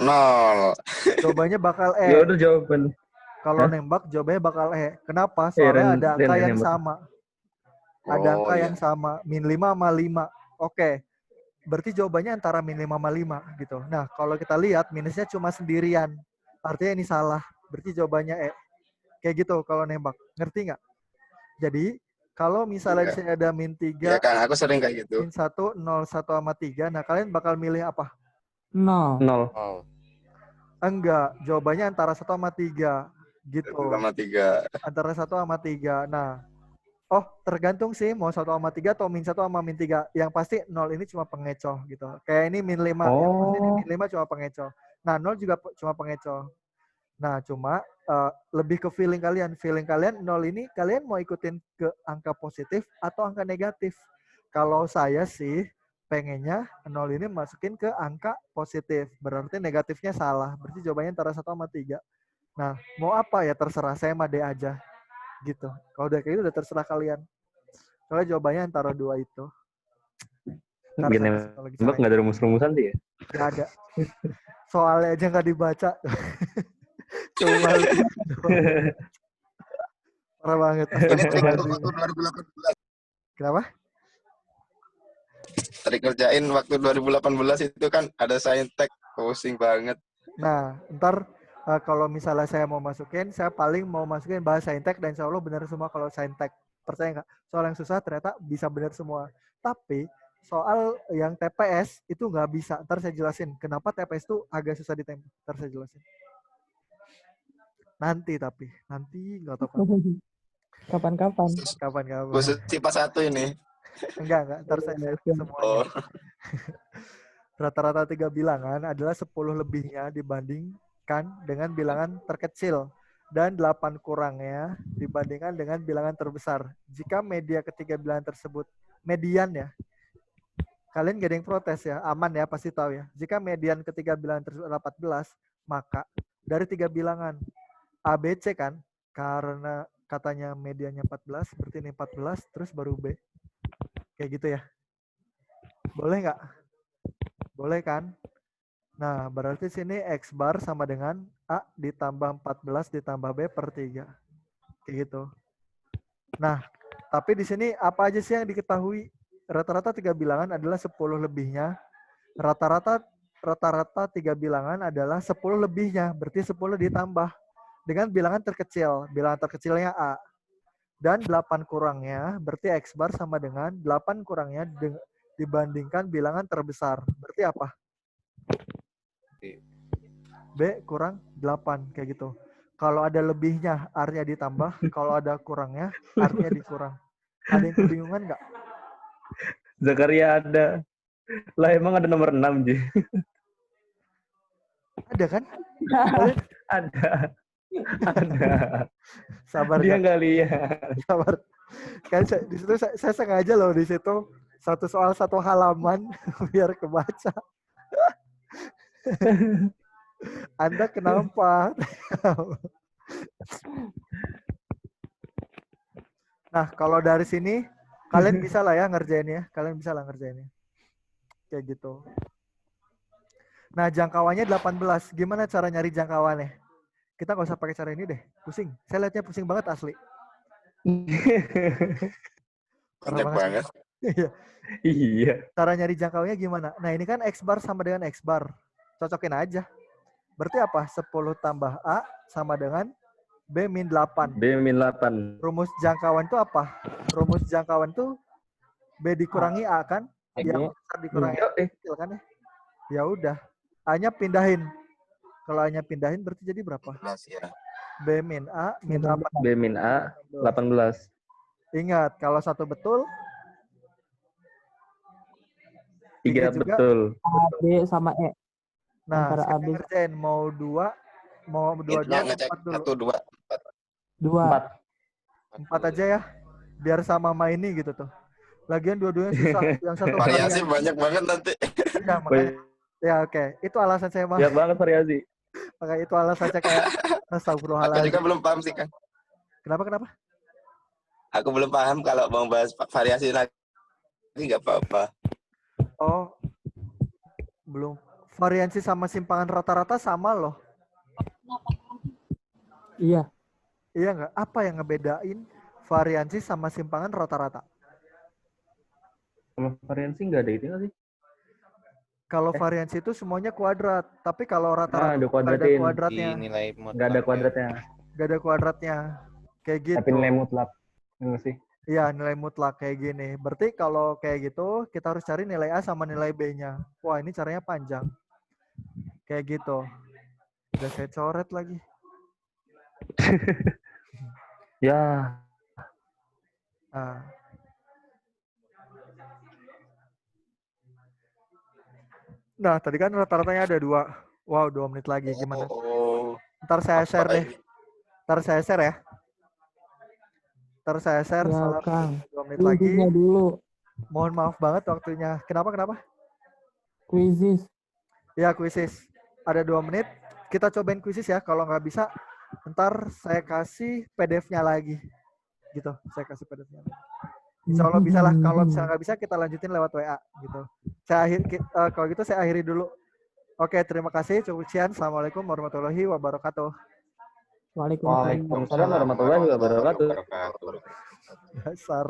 0.
Jawabannya bakal E.
Ya udah jawaban.
Kalau nembak, jawabannya bakal E. Kenapa? Soalnya ada angka yang sama. Ada angka yang sama. Min 5 sama 5. Oke. Berarti jawabannya antara min 5 sama 5 gitu. Nah, kalau kita lihat minusnya cuma sendirian. Artinya ini salah. Berarti jawabannya E. Kayak gitu kalau nembak. Ngerti nggak? Jadi, kalau misalnya di sini ada min 3,
Iya, Kang. Aku sering kayak gitu.
min 1, 0, 1 sama 3. Nah, kalian bakal milih apa?
0.
0.
Enggak. Jawabannya antara 1 sama 3. Gitu.
1 sama 3.
Antara 1 sama 3. Nah, tergantung sih mau 1 sama 3 atau min 1 sama min 3. Yang pasti 0 ini cuma pengecoh gitu. Kayak ini min 5. Yang pasti ini min 5 cuma pengecoh. Nah, 0 juga cuma pengecoh. Nah, cuma lebih ke feeling kalian. Feeling kalian 0 ini kalian mau ikutin ke angka positif atau angka negatif. Kalau saya sih pengennya 0 ini masukin ke angka positif. Berarti negatifnya salah. Berarti jawabannya antara 1 sama 3. Nah, mau apa ya terserah. Saya mah D aja. Gitu. Kalau udah kayak gitu udah terserah kalian. Soalnya jawabannya antara 2 itu.
Nembak nggak ada rumus-rumusan sih ya?
Nggak ada. Soalnya aja nggak dibaca. Cuma parah banget.
Ini trik waktu 2018.
Kenapa?
Tadi kerjain waktu 2018 itu kan ada saintek. Pusing banget.
Nah, ntar kalau misalnya saya mau masukin, saya paling mau masukin bahasa saintek dan insya Allah benar semua kalau saintek. Percaya nggak? Soal yang susah ternyata bisa benar semua. Tapi soal yang TPS itu nggak bisa. Ntar saya jelasin kenapa TPS itu agak susah ditembak. Ntar saya jelasin. Nanti nggak tahu kapan.
Kapan-kapan.
Khusus tipe 1 ini.
Enggak. Ntar saya semuanya.
Oh.
Rata-rata 3 bilangan adalah 10 lebihnya dibandingkan dengan bilangan terkecil dan 8 kurangnya dibandingkan dengan bilangan terbesar. Jika media ketiga bilangan tersebut median ya. Kalian gak ada yang protes ya, aman ya, pasti tahu ya. Jika median ketiga bilangan tersebut 14, maka dari 3 bilangan A, B, C kan, karena katanya mediannya 14, berarti ini 14, terus baru B. Kayak gitu ya. Boleh nggak? Boleh kan? Nah, berarti sini X bar sama dengan A ditambah 14 ditambah B per 3. Kayak gitu. Nah, tapi di sini apa aja sih yang diketahui? Rata-rata 3 bilangan adalah 10 lebihnya. Rata-rata 3 bilangan adalah 10 lebihnya. Berarti 10 ditambah dengan bilangan terkecil. Bilangan terkecilnya A. Dan 8 kurangnya, berarti X bar sama dengan 8 kurangnya dibandingkan bilangan terbesar. Berarti apa? B kurang 8. Kayak gitu. Kalau ada lebihnya, R-nya ditambah. Kalau ada kurangnya, R-nya dikurang. Ada yang kebingungan nggak?
Zakaria ada. Lah emang ada nomor 6, Ji.
Ada kan?
Ada.
Sabar.
Dia nggak lihat.
Sabar. Kan di situ saya sengaja loh di situ satu soal satu halaman biar kebaca. Anda kenapa? Nah, kalau dari sini kalian bisa lah ya ngerjainnya. Kalian bisa lah ngerjainnya. Kayak gitu. Nah, jangkauannya 18. Gimana cara nyari jangkauannya? Kita nggak usah pakai cara ini deh. Pusing. Saya lihatnya pusing banget asli.
Banyak banget.
Iya.
Cara nyari jangkauannya gimana? Nah, ini kan X bar sama dengan X bar. Cocokin aja. Berarti apa? 10 tambah A sama dengan B-8.
B-8.
Rumus jangkauan itu apa? Rumus jangkauan itu B dikurangi A kan? Yang besar dikurangi A kecil kan ya? Ya udah. A-nya pindahin. Kalau A-nya pindahin berarti jadi berapa?
11 ya.
B min A min 8.
B min A 18.
Ingat, kalau satu betul,
3
juga.
betul.
A, B sama E.
Nah,
Antara
siapa
A, B.
yang ngerjain? Mau dua,
Intinya
atau
ngecek
4 dulu?
1, 2,
2.
4 aja ya. Biar sama ini gitu tuh. Lagian dua-duanya susah. Yang satu
variasi banyak banget nanti.
Ya, makanya. Ya oke. Itu alasan saya mah.
Banyak banget variasi.
Makanya itu alasan saya kayak
Aku
astagfirullahaladzim.
juga belum paham sih, Kang.
Kenapa?
Aku belum paham kalau mau bahas variasi lagi nggak apa-apa.
Oh, belum. Variansi sama simpangan rata-rata sama loh.
Iya.
Iya nggak? Apa yang ngebedain variansi sama simpangan rata-rata?
Kalau variansi nggak ada itu nggak sih?
Kalau variansi itu semuanya kuadrat, tapi kalau rata-rata
ada
nggak ada
kuadratin.
kuadratnya.
Nilai
Nggak ada kuadratnya.
Nggak ada kuadratnya. Kayak gitu.
Tapi nilai mutlak. Enggak sih?
Iya, nilai mutlak kayak gini. Berarti kalau kayak gitu, kita harus cari nilai A sama nilai B-nya. Wah, ini caranya panjang. Kayak gitu. Udah saya coret lagi.
Ya.
Nah, tadi kan rata-ratanya ada 2. Wow, 2 menit lagi. Gimana?
Oh.
Ntar saya share deh.
Ini?
Ntar saya share ya. Ntar saya share.
Ya, Kang.
2 menit lagi.
Kuisisnya dulu.
Mohon maaf banget waktunya. Kenapa?
Kuisis.
Ya, kuisis. Ada 2 menit. Kita cobain kuisis ya. Kalau nggak bisa, ntar saya kasih PDF-nya lagi. Gitu. Saya kasih PDF-nya lagi. Insya Allah bisa lah. Kalau misalnya nggak bisa, kita lanjutin lewat WA. Gitu. Kalau gitu saya akhiri dulu. Oke, terima kasih. Cukup sekian. Assalamualaikum warahmatullahi wabarakatuh.
Waalaikumsalam.
Waalaikumsalam warahmatullahi wabarakatuh.
Dasar.